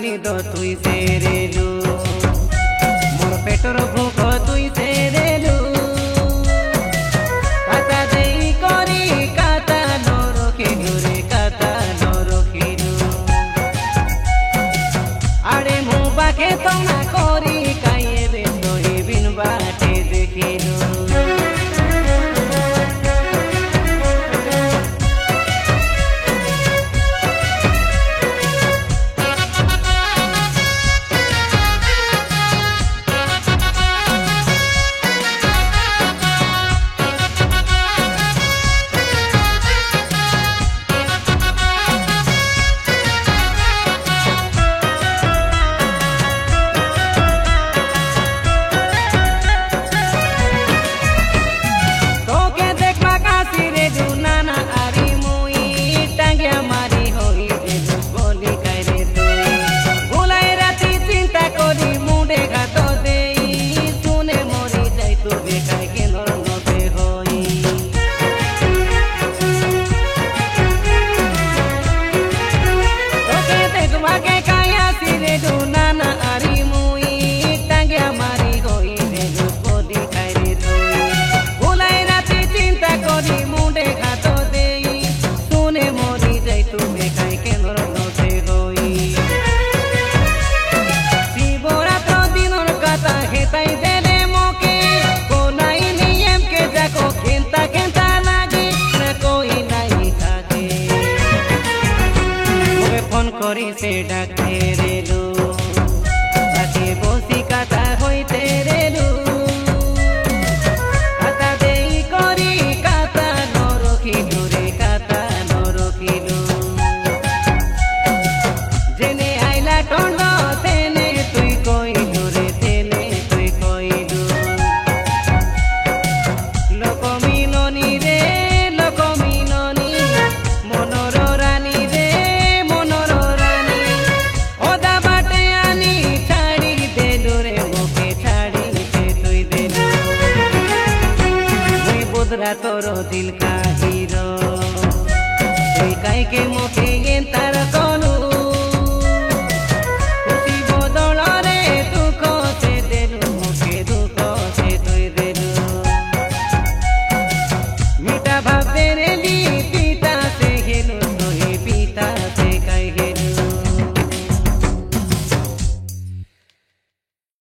निद तुई सेरेलु मोर पेटर भूख तुई सेरेलु काता देई करी काता न रखिलु रे काता न रखिलु आड़े मु बाके तना करी काये बे तोही बिन बाटे देखिलु करी से डाके रेलु बाके बसी काता होइते रेलु काता देई करी काता न रखिलु रे काता न रखिलु जेने आइला टंड तेने तुई कइलु रे तेने तुई कइलु लोक मिलनी रे लोक मिलनी मनोर रानी रे तोरो दिल का हीरो काई के मोके तार को